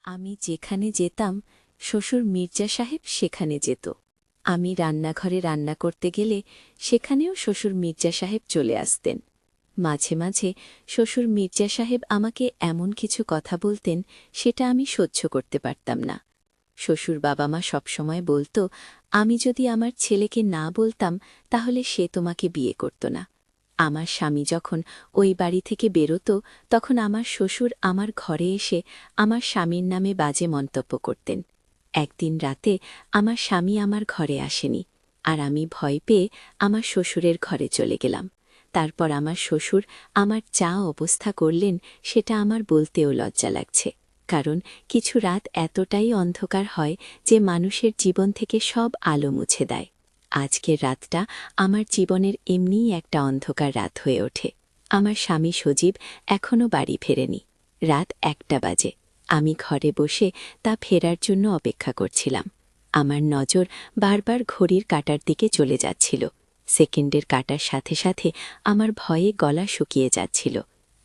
আমি যেখানে যেতাম শ্বশুর মির্জা সাহেব সেখানে যেত। আমি রান্নাঘরে রান্না করতে গেলে সেখানেও শ্বশুর মির্জা সাহেব চলে আসতেন। মাঝে মাঝে শ্বশুর মির্জা সাহেব আমাকে এমন কিছু কথা বলতেন সেটা আমি সহ্য করতে পারতাম না। শ্বশুর বাবা মা সবসময় বলতো, আমি যদি আমার ছেলেকে না বলতাম তাহলে সে তোমাকে বিয়ে করত না। আমার স্বামী যখন ওই বাড়ি থেকে বেরোত তখন আমার শ্বশুর আমার ঘরে এসে আমার স্বামীর নামে বাজে মন্তব্য করতেন। একদিন রাতে আমার স্বামী আমার ঘরে আসেনি, আর আমি ভয় পেয়ে আমার শ্বশুরের ঘরে চলে গেলাম। তারপর আমার শ্বশুর আমার যা অবস্থা করলেন সেটা আমার বলতেও লজ্জা লাগছে, কারণ কিছু রাত এতটাই অন্ধকার হয় যে মানুষের জীবন থেকে সব আলো মুছে দেয়। আজকের রাতটা আমার জীবনের এমনিই একটা অন্ধকার রাত হয়ে ওঠে। আমার স্বামী সজীব এখনও বাড়ি ফেরেনি। রাত 1টা বাজে। আমি ঘরে বসে তা ফেরার জন্য অপেক্ষা করছিলাম। আমার নজর বারবার ঘড়ির কাঁটার দিকে চলে যাচ্ছিল। সেকেন্ডের কাঁটার সাথে সাথে আমার ভয়ে গলা শুকিয়ে যাচ্ছিল।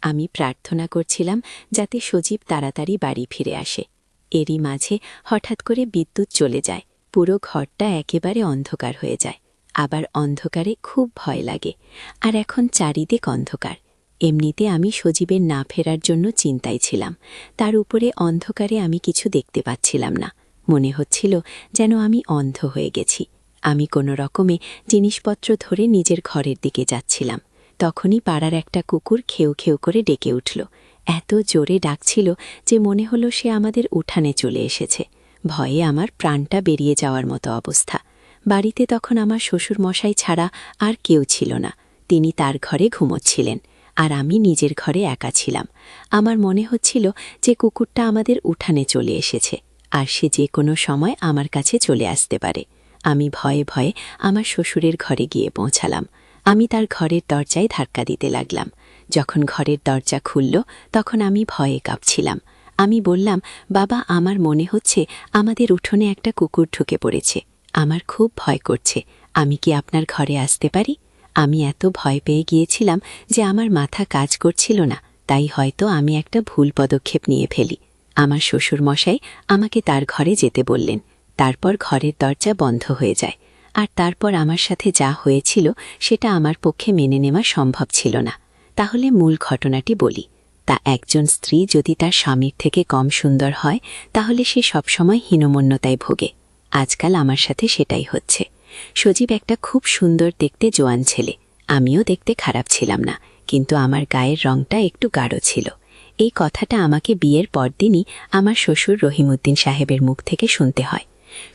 আমি প্রার্থনা করছিলাম যাতে সজীব তাড়াতাড়ি বাড়ি ফিরে আসে। এরই মাঝে হঠাৎ করে বিদ্যুৎ চলে যায়। পুরো ঘরটা একেবারে অন্ধকার হয়ে যায়। আবার অন্ধকারে খুব ভয় লাগে। আর এখন চারিদিক অন্ধকার। এমনিতে আমি সজীবের না ফেরার জন্য চিন্তায় ছিলাম। তার উপরে অন্ধকারে আমি কিছু দেখতে পাচ্ছিলাম না। মনে হচ্ছিল যেন আমি অন্ধ হয়ে গেছি। আমি কোনো রকমে জিনিসপত্র ধরে নিজের ঘরের দিকে যাচ্ছিলাম। তখনই পাড়ার একটা কুকুর খেউ খেউ করে ডেকে উঠল। এত জোরে ডাকছিল যে মনে হলো সে আমাদের উঠানে চলে এসেছে। ভয়ে আমার প্রাণটা বেরিয়ে যাওয়ার মতো অবস্থা। বাড়িতে তখন আমার শ্বশুর মশাই ছাড়া আর কেউ ছিল না। তিনি তার ঘরে ঘুমোচ্ছিলেন, আর আমি নিজের ঘরে একা ছিলাম। আমার মনে হচ্ছিল যে কুকুরটা আমাদের উঠানে চলে এসেছে, আর সে যে কোনো সময় আমার কাছে চলে আসতে পারে। আমি ভয়ে ভয়ে আমার শ্বশুরের ঘরে গিয়ে পৌঁছালাম। আমি তার ঘরের দরজায় ধাক্কা দিতে লাগলাম। যখন ঘরের দরজা খুলল তখন আমি ভয়ে কাঁপছিলাম। আমি বললাম, বাবা, আমার মনে হচ্ছে আমাদের উঠোনে একটা কুকুর ঢুকে পড়েছে। আমার খুব ভয় করছে। আমি কি আপনার ঘরে আসতে পারি? আমি এত ভয় পেয়ে গিয়েছিলাম যে আমার মাথা কাজ করছিল না। তাই হয়তো আমি একটা ভুল পদক্ষেপ নিয়ে ফেলি। আমার শ্বশুর মশাই আমাকে তার ঘরে যেতে বললেন। তারপর ঘরের দরজা বন্ধ হয়ে যায়। আর তারপর আমার সাথে যা হয়েছিল সেটা আমার পক্ষে মেনে নেওয়া সম্ভব ছিল না। তাহলে মূল ঘটনাটি বলি। তা একজন স্ত্রী যদি তার স্বামীর থেকে কম সুন্দর হয় তাহলে সে সবসময় হীনমন্যতায় ভোগে। আজকাল আমার সাথে সেটাই হচ্ছে। সজীব একটা খুব সুন্দর দেখতে জোয়ান ছেলে। আমিও দেখতে খারাপ ছিলাম না, কিন্তু আমার গায়ের রংটা একটু গাঢ় ছিল। এই কথাটা আমাকে বিয়ের পরদিনই আমার শ্বশুর রহিমউদ্দিন সাহেবের মুখ থেকে শুনতে হয়।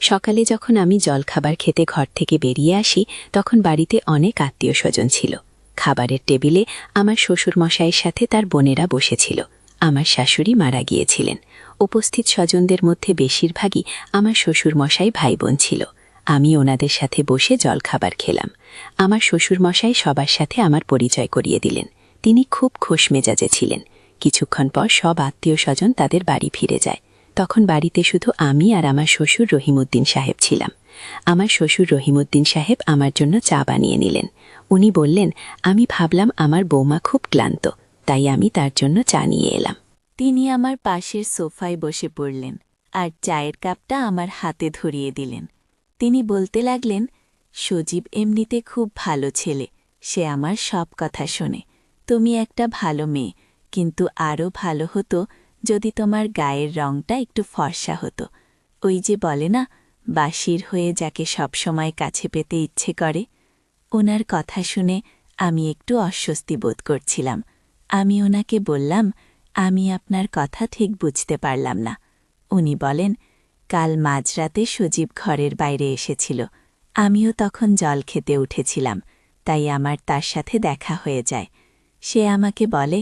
সকালে যখন আমি জলখাবার খেতে ঘর থেকে বেরিয়ে আসি তখন বাড়িতে অনেক আত্মীয় স্বজন ছিল। খাবারের টেবিলে আমার শ্বশুর মশাইয়ের সাথে তার বোনেরা বসেছিল। আমার শাশুড়ি মারা গিয়েছিলেন। উপস্থিত স্বজনদের মধ্যে বেশিরভাগই আমার শ্বশুর মশাই ভাই বোন ছিল। আমি ওনাদের সাথে বসে জলখাবার খেলাম। আমার শ্বশুর মশাই সবার সাথে আমার পরিচয় করিয়ে দিলেন। তিনি খুব খোশ মেজাজে ছিলেন। কিছুক্ষণ পর সব আত্মীয় স্বজন তাদের বাড়ি ফিরে যায়। তখন বাড়িতে শুধু আমি আর আমার শ্বশুর রহিমউদ্দিন সাহেব ছিলাম। আমার শ্বশুর রহিমউদ্দিন সাহেব আমার জন্য চা বানিয়ে নিলেন। উনি বললেন, আমি ভাবলাম আমার বৌমা খুব ক্লান্ত, তাই আমি তার জন্য চা নিয়ে এলাম। তিনি আমার পাশের সোফায় বসে পড়লেন আর চায়ের কাপটা আমার হাতে ধরিয়ে দিলেন। তিনি বলতে লাগলেন, সজীব এমনিতে খুব ভালো ছেলে, সে আমার সব কথা শোনে। তুমি একটা ভালো মেয়ে, কিন্তু আরও ভালো হতো যদি তোমার গায়ের রংটা একটু ফর্সা হতো। ওই যে বলে না, বাসির হয়ে যাকে সবসময় কাছে পেতে ইচ্ছে করে। ওনার কথা শুনে আমি একটু অস্বস্তি বোধ করছিলাম। আমি ওনাকে বললাম, আমি আপনার কথা ঠিক বুঝতে পারলাম না। উনি বলেন, কাল মাঝরাতে সজীব ঘরের বাইরে এসেছিল। আমিও তখন জল খেতে উঠেছিলাম, তাই আমার তার সাথে দেখা হয়ে যায়। সে আমাকে বলে,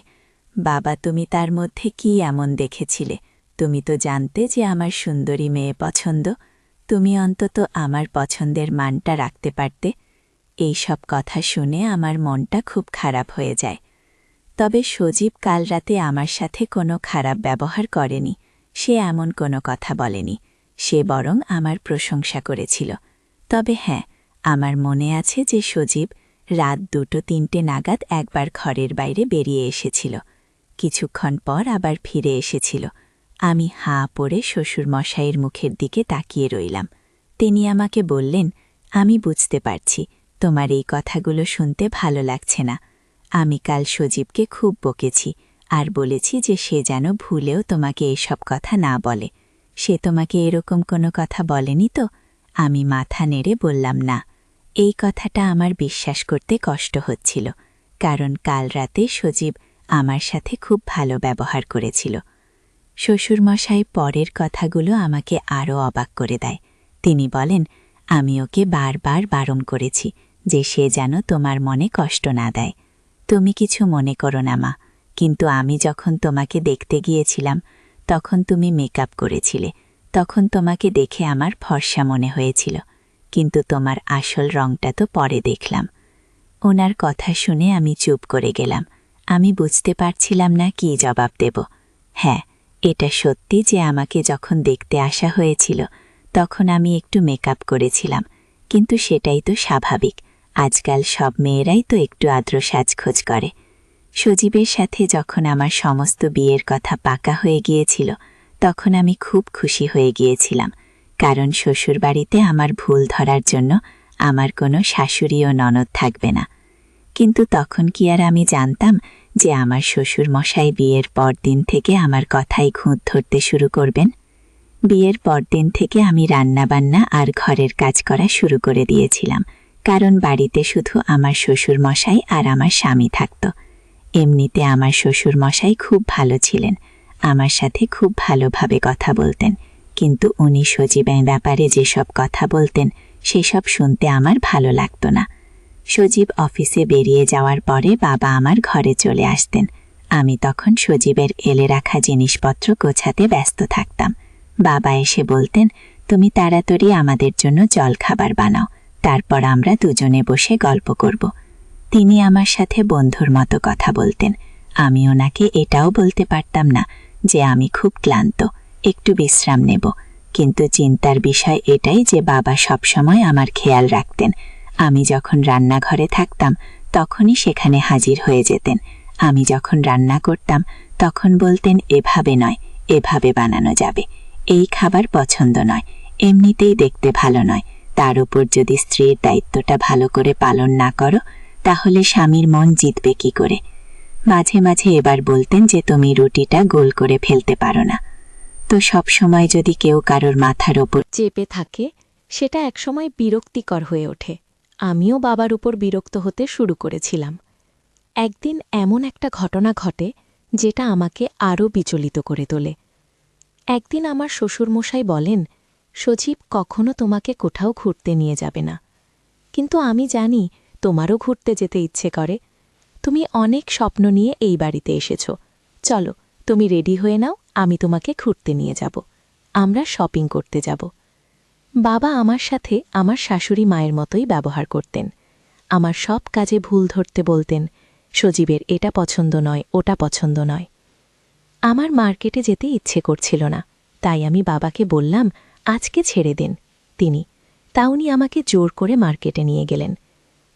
বাবা, তুমি তার মধ্যে কি এমন দেখেছিলে? তুমি তো জানতে যে আমার সুন্দরী মেয়ে পছন্দ। তুমি অন্তত আমার পছন্দের মানটা রাখতে পারতে। এই সব কথা শুনে আমার মনটা খুব খারাপ হয়ে যায়। তবে সজীব কাল রাতে আমার সাথে কোনো খারাপ ব্যবহার করেনি। সে এমন কোনো কথা বলেনি। সে বরং আমার প্রশংসা করেছিল। তবে হ্যাঁ, আমার মনে আছে যে সজীব রাত 2-3টে নাগাদ একবার ঘরের বাইরে বেরিয়ে এসেছিল। কিছুক্ষণ পর আবার ফিরে এসেছিল। আমি হাঁ পড়ে শ্বশুরমশাইয়ের মুখের দিকে তাকিয়ে রইলাম। তিনি আমাকে বললেন, আমি বুঝতে পারছি তোমার এই কথাগুলো শুনতে ভালো লাগছে না। আমি কাল সজীবকে খুব বকেছি আর বলেছি যে সে যেন ভুলেও তোমাকে এসব কথা না বলে। সে তোমাকে এরকম কোনো কথা বলেনি তো? আমি মাথা নেড়ে বললাম, না। এই কথাটা আমার বিশ্বাস করতে কষ্ট হচ্ছিল, কারণ কাল রাতে সজীব আমার সাথে খুব ভালো ব্যবহার করেছিল। শ্বশুরমশাই পরের কথাগুলো আমাকে আরও অবাক করে দেয়। তিনি বলেন, আমি ওকে বারবার বারণ করেছি যে সে যেন তোমার মনে কষ্ট না দেয়। তুমি কিছু মনে করো না মা, কিন্তু আমি যখন তোমাকে দেখতে গিয়েছিলাম তখন তুমি মেকআপ করেছিলে। তখন তোমাকে দেখে আমার ফর্সা মনে হয়েছিল, কিন্তু তোমার আসল রংটা তো পরে দেখলাম। ওনার কথা শুনে আমি চুপ করে গেলাম। আমি বুঝতে পারছিলাম না কী জবাব দেব। হ্যাঁ, এটা সত্যি যে আমাকে যখন দেখতে আসা হয়েছিল তখন আমি একটু মেকআপ করেছিলাম, কিন্তু সেটাই তো স্বাভাবিক। আজকাল সব মেয়েরাই তো একটু আদ্র সাজখোজ করে। সজীবের সাথে যখন আমার সমস্ত বিয়ের কথা পাকা হয়ে গিয়েছিল তখন আমি খুব খুশি হয়ে গিয়েছিলাম, কারণ শ্বশুরবাড়িতে আমার ভুল ধরার জন্য আমার কোনো শাশুড়ি ও ননদ থাকবে না। কিন্তু তখন কি আর আমি জানতাম যে আমার শ্বশুরমশাই বিয়ের পরদিন থেকে আমার কথায় খুঁত ধরতে শুরু করবেন? বিয়ের পরদিন থেকে আমি রান্নাবান্না আর ঘরের কাজ করা শুরু করে দিয়েছিলাম, কারণ বাড়িতে শুধু আমার শ্বশুরমশাই আর আমার স্বামী থাকত। এমনিতে আমার শ্বশুরমশাই খুব ভালো ছিলেন, আমার সাথে খুব ভালোভাবে কথা বলতেন, কিন্তু উনি সজীবের ব্যাপারে যেসব কথা বলতেন সেসব শুনতে আমার ভালো লাগতো না। সজীব অফিসে বেরিয়ে যাওয়ার পরে বাবা আমার ঘরে চলে আসতেন। আমি তখন সজীবের এলে রাখা জিনিসপত্র গোছাতে ব্যস্ত থাকতাম। বাবা এসে বলতেন, তুমি তাড়াতাড়ি আমাদের জন্য জলখাবার বানাও, তারপর আমরা দুজনে বসে গল্প করব। তিনি আমার সাথে বন্ধুর মতো কথা বলতেন। আমি ওনাকে এটাও বলতে পারতাম না যে আমি খুব ক্লান্ত, একটু বিশ্রাম নেব। কিন্তু চিন্তার বিষয় এটাই যে বাবা সবসময় আমার খেয়াল রাখতেন। আমি যখন রান্নাঘরে থাকতাম তখনই সেখানে হাজির হয়ে যেতেন। আমি যখন রান্না করতাম তখন বলতেন, এভাবে নয়, এভাবে বানানো যাবে, এই খাবার পছন্দ নয়, এমনিতেই দেখতে ভালো নয়। তার উপর যদি স্ত্রীর দায়িত্বটা ভালো করে পালন না করো তাহলে স্বামীর মন জিতবে কি করে? মাঝে মাঝে এবার বলতেন যে তুমি রুটিটা গোল করে ফেলতে পারো না। তো সব সময় যদি কেউ কারোর মাথার ওপর চেপে থাকে সেটা একসময় বিরক্তিকর হয়ে ওঠে। আমিও বাবার উপর বিরক্ত হতে শুরু করেছিলাম। একদিন এমন একটা ঘটনা ঘটে যেটা আমাকে আরও বিচলিত করে তোলে। একদিন আমার শ্বশুরমশাই বলেন, সজীব কখনো তোমাকে কোথাও ঘুরতে নিয়ে যাবে না। কিন্তু আমি জানি তোমারও ঘুরতে যেতে ইচ্ছে করে। তুমি অনেক স্বপ্ন নিয়ে এই বাড়িতে এসেছ। চলো, তুমি রেডি হয়ে নাও, আমি তোমাকে ঘুরতে নিয়ে যাব। আমরা শপিং করতে যাব। বাবা আমার সাথে আমার শাশুড়ি মায়ের মতোই ব্যবহার করতেন। আমার সব কাজে ভুল ধরতে বলতেন, সজীবের এটা পছন্দ নয়, ওটা পছন্দ নয়। আমার মার্কেটে যেতে ইচ্ছে করছিল না, তাই আমি বাবাকে বললাম, আজকে ছেড়ে দিন। উনি আমাকে জোর করে মার্কেটে নিয়ে গেলেন।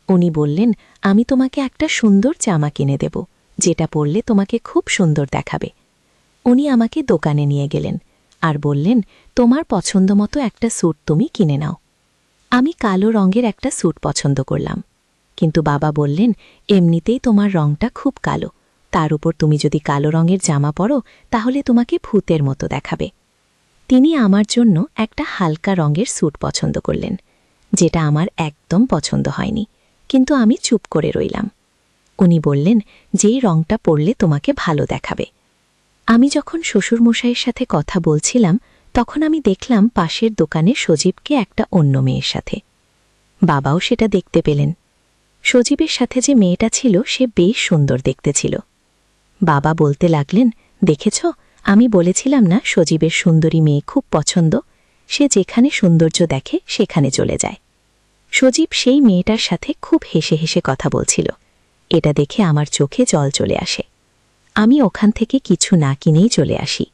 উনি বললেন, আমি তোমাকে একটা সুন্দর জামা কিনে দেব, যেটা পরলে তোমাকে খুব সুন্দর দেখাবে। উনি আমাকে দোকানে নিয়ে গেলেন আর বললেন, তোমার পছন্দ মতো একটা স্যুট তুমি কিনে নাও। আমি কালো রঙের একটা স্যুট পছন্দ করলাম, কিন্তু বাবা বললেন, এমনিতেই তোমার রঙটা খুব কালো, তার উপর তুমি যদি কালো রঙের জামা পরো তাহলে তোমাকে ভূতের মতো দেখাবে। তিনি আমার জন্য একটা হালকা রঙের স্যুট পছন্দ করলেন, যেটা আমার একদম পছন্দ হয়নি, কিন্তু আমি চুপ করে রইলাম। উনি বললেন, যেই রঙটা পরলে তোমাকে ভালো দেখাবে। আমি যখন শ্বশুরমশাইয়ের সাথে কথা বলছিলাম তখন আমি দেখলাম পাশের দোকানে সজীবকে একটা অন্য মেয়ের সাথে। বাবাও সেটা দেখতে পেলেন। সজীবের সাথে যে মেয়েটা ছিল সে বেশ সুন্দর দেখতে ছিল। বাবা বলতে লাগলেন, দেখেছ, আমি বলেছিলাম না সজীবের সুন্দরী মেয়ে খুব পছন্দ, সে যেখানে সৌন্দর্য দেখে সেখানে চলে যায়। সজীব সেই মেয়েটার সাথে খুব হেসে হেসে কথা বলছিল। এটা দেখে আমার চোখে জল চলে আসে। আমি ওখান থেকে কিছু না কিনেই চলে আসি।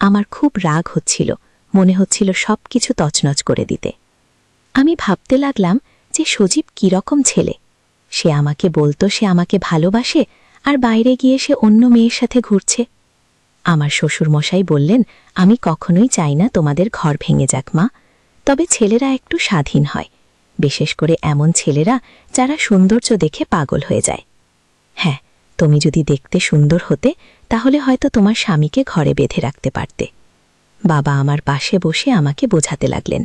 আমার খুব রাগ হচ্ছিল, মনে হচ্ছিল সব কিছু তছনছ করে দিতে। আমি ভাবতে লাগলাম যে সজীব কীরকম ছেলে। সে আমাকে বলতো সে আমাকে ভালোবাসে, আর বাইরে গিয়ে সে অন্য মেয়ের সাথে ঘুরছে। আমার শ্বশুরমশাই বললেন, আমি কখনোই চাই না তোমাদের ঘর ভেঙে যাক মা, তবে ছেলেরা একটু স্বাধীন হয়, বিশেষ করে এমন ছেলেরা যারা সৌন্দর্য দেখে পাগল হয়ে যায়। হ্যাঁ, তুমি যদি দেখতে সুন্দর হতে তাহলে হয়তো তোমার স্বামীকে ঘরে বেঁধে রাখতে পারতে। বাবা আমার পাশে বসে আমাকে বোঝাতে লাগলেন।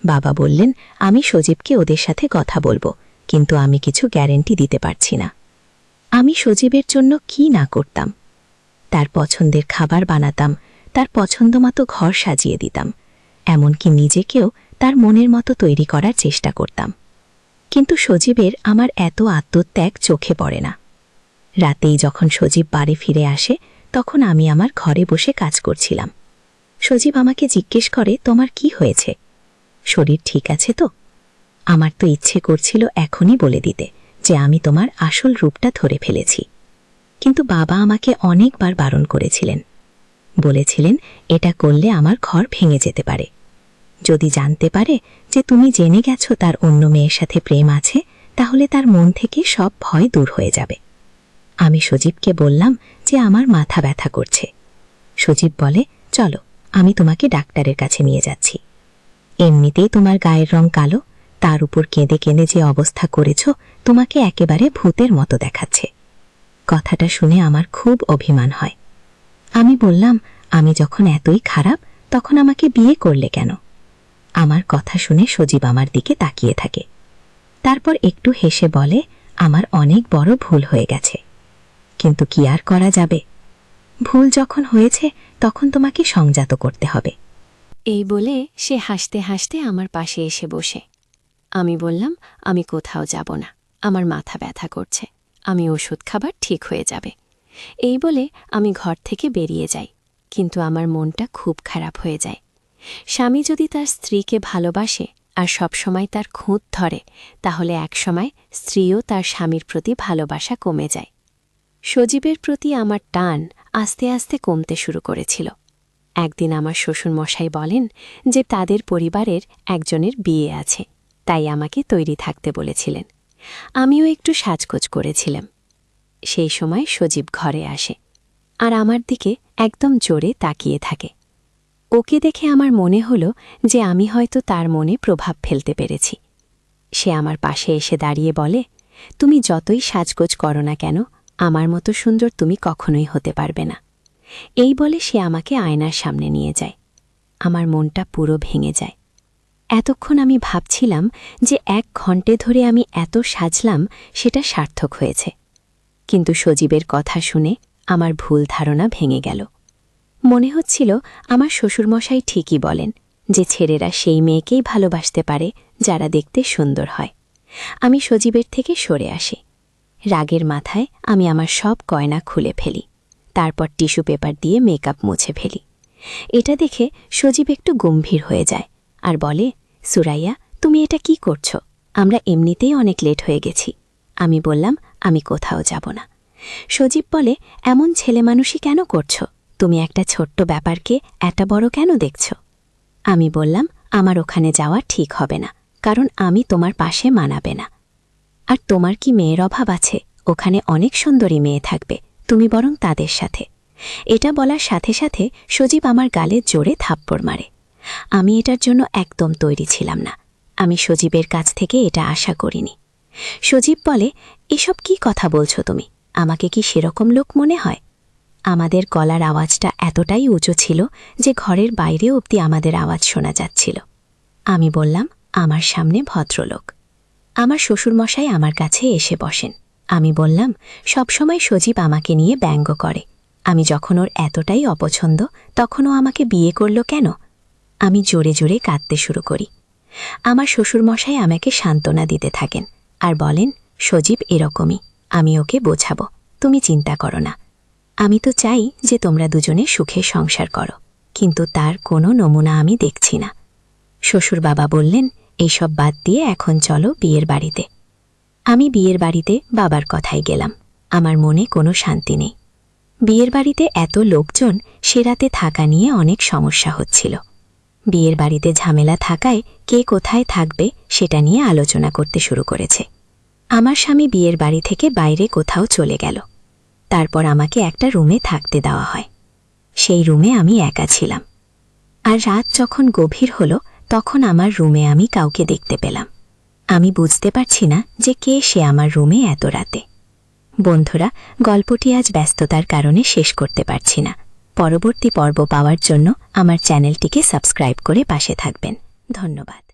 বাবা বললেন, আমি সজীবকে ওদের সাথে কথা বলবো, কিন্তু আমি কিছু গ্যারেন্টি দিতে পারছি না। আমি সজীবের জন্য কি না করতাম। তার পছন্দের খাবার বানাতাম, তার পছন্দমতো ঘর সাজিয়ে দিতাম, এমনকি নিজেকেও তার মনের মতো তৈরি করার চেষ্টা করতাম। কিন্তু সজীবের আমার এত আত্মত্যাগ চোখে পড়ে না। রাতেই যখন সজীব বাড়ি ফিরে আসে তখন আমি আমার ঘরে বসে কাজ করছিলাম। সজীব আমাকে জিজ্ঞেস করে, তোমার কি হয়েছে? শরীর ঠিক আছে তো? আমার তো ইচ্ছে করছিল এখনই বলে দিতে যে আমি তোমার আসল রূপটা ধরে ফেলেছি, কিন্তু বাবা আমাকে অনেকবার বারণ করেছিলেন। বলেছিলেন, এটা করলে আমার ঘর ভেঙে যেতে পারে। যদি জানতে পারে যে তুমি জেনে গেছো তার অন্য মেয়ের সাথে প্রেম আছে, তাহলে তার মন থেকে সব ভয় দূর হয়ে যাবে। আমি সজীবকে বললাম যে আমার মাথা ব্যথা করছে। সজীব বলে, চলো আমি তোমাকে ডাক্তারের কাছে নিয়ে যাচ্ছি। এমনিতেই তোমার গায়ের রং কালো, তার উপর কেঁদে কেঁদে যে অবস্থা করেছ, তোমাকে একেবারে ভূতের মতো দেখাচ্ছে। কথাটা শুনে আমার খুব অভিমান হয়। আমি বললাম, আমি যখন এতই খারাপ তখন আমাকে বিয়ে করলে কেন? আমার কথা শুনে সজীব আমার দিকে তাকিয়ে থাকে। তারপর একটু হেসে বলে, আমার অনেক বড় ভুল হয়ে গেছে, কিন্তু কি আর করা যাবে? ভুল যখন হয়েছে তখন তোমাকে সংযত করতে হবে। এই বলে সে হাসতে হাসতে আমার পাশে এসে বসে। আমি বললাম, আমি কোথাও যাব না, আমার মাথা ব্যথা করছে, আমি ওষুধ খাবার ঠিক হয়ে যাবে। এই বলে আমি ঘর থেকে বেরিয়ে যাই, কিন্তু আমার মনটা খুব খারাপ হয়ে যায়। স্বামী যদি তার স্ত্রীকে ভালোবাসে আর সবসময় তার খুঁত ধরে, তাহলে একসময় স্ত্রীও তার স্বামীর প্রতি ভালোবাসা কমে যায়। সজীবের প্রতি আমার টান আস্তে আস্তে কমতে শুরু করেছিল। একদিন আমার শ্বশুরমশাই বলেন যে তাদের পরিবারের একজনের বিয়ে আছে, তাই আমাকে তৈরি থাকতে বলেছিলেন। আমিও একটু সাজগোজ করেছিলাম। সেই সময় সজীব ঘরে আসে আর আমার দিকে একদম জোরে তাকিয়ে থাকে। ওকে দেখে আমার মনে হলো যে আমি হয়তো তার মনে প্রভাব ফেলতে পেরেছি। সে আমার পাশে এসে দাঁড়িয়ে বলে, তুমি যতই সাজগোজ করো না কেন, আমার মতো সুন্দর তুমি কখনোই হতে পারবে না। এই বলে সে আমাকে আয়নার সামনে নিয়ে যায়। আমার মনটা পুরো ভেঙে যায়। এতক্ষণ আমি ভাবছিলাম যে 1 ঘন্টা ধরে আমি এত সাজলাম, সেটা সার্থক হয়েছে। কিন্তু সজীবের কথা শুনে আমার ভুল ধারণা ভেঙে গেল। মনে হচ্ছিল আমার শ্বশুরমশাই ঠিকই বলেন যে ছেলেরা সেই মেয়েকেই ভালোবাসতে পারে যারা দেখতে সুন্দর হয়। আমি সজীবের থেকে সরে আসি। রাগের মাথায় আমি আমার সব গয়না খুলে ফেলি, তারপর টিস্যু পেপার দিয়ে মেকআপ মুছে ফেলি। এটা দেখে সজীব একটু গম্ভীর হয়ে যায় আর বলে, সুরাইয়া, তুমি এটা কি করছো? আমরা এমনিতেই অনেক লেট হয়ে গেছি। আমি বললাম, আমি কোথাও যাব না। সজীব বলে, এমন ছেলেমানুষই কেন করছো? তুমি একটা ছোট্ট ব্যাপারকে এত বড় কেন দেখছ? আমি বললাম, আমার ওখানে যাওয়া ঠিক হবে না, কারণ আমি তোমার পাশে মানাবে না। আর তোমার কি মেয়ের অভাব আছে? ওখানে অনেক সুন্দরী মেয়ে থাকবে, তুমি বরং তাদের সাথে। এটা বলার সাথে সাথে সজীব আমার গালে জোরে থাপ্পড় মারে। আমি এটার জন্য একদম তৈরি ছিলাম না। আমি সজীবের কাছ থেকে এটা আশা করিনি। সজীব বলে, এসব কি কথা বলছো তুমি? আমাকে কি সেরকম লোক মনে হয়? আমাদের গলার আওয়াজটা এতটাই উঁচু ছিল যে ঘরের বাইরেও অবধি আমাদের আওয়াজ শোনা যাচ্ছিল। আমি বললাম, আমার সামনে ভদ্রলোক। আমার শ্বশুরমশাই আমার কাছে এসে বসেন। আমি বললাম, সবসময় সজীব আমাকে নিয়ে ব্যঙ্গ করে। আমি যখন ওর এতটাই অপছন্দ, তখনও আমাকে বিয়ে করল কেন? আমি জোরে জোরে কাঁদতে শুরু করি। আমার শ্বশুরমশাই আমাকে সান্ত্বনা দিতে থাকেন আর বলেন, সজীব এরকমই, আমি ওকে বোঝাবো, তুমি চিন্তা করো না। আমি তো চাই যে তোমরা দুজনে সুখে সংসার করো, কিন্তু তার কোনো নমুনা আমি দেখছি না। শ্বশুর বাবা বললেন, এইসব বাদ দিয়ে এখন চলো বিয়ের বাড়িতে। আমি বিয়ের বাড়িতে বাবার কথাই গেলাম। আমার মনে কোনো শান্তি নেই। বিয়ের বাড়িতে এত লোকজন, সে রাতে থাকা নিয়ে অনেক সমস্যা হচ্ছিল। বিয়ের বাড়িতে ঝামেলা থাকায় কে কোথায় থাকবে সেটা নিয়ে আলোচনা করতে শুরু করেছে। আমার স্বামী বিয়ের বাড়ি থেকে বাইরে কোথাও চলে গেল। তারপর আমাকে একটা রুমে থাকতে দেওয়া হয়। সেই রুমে আমি একা ছিলাম। আর রাত যখন গভীর হলো তখন আমার রুমে আমি কাউকে দেখতে পেলাম। আমি বুঝতে পারছি না যে কে সে আমার রুমে এত রাতে। বন্ধুরা, গল্পটি আজ ব্যস্ততার কারণে শেষ করতে পারছি না। পরবর্তী পর্ব পাওয়ার জন্য আমার চ্যানেলটিকে সাবস্ক্রাইব করে পাশে থাকবেন। ধন্যবাদ।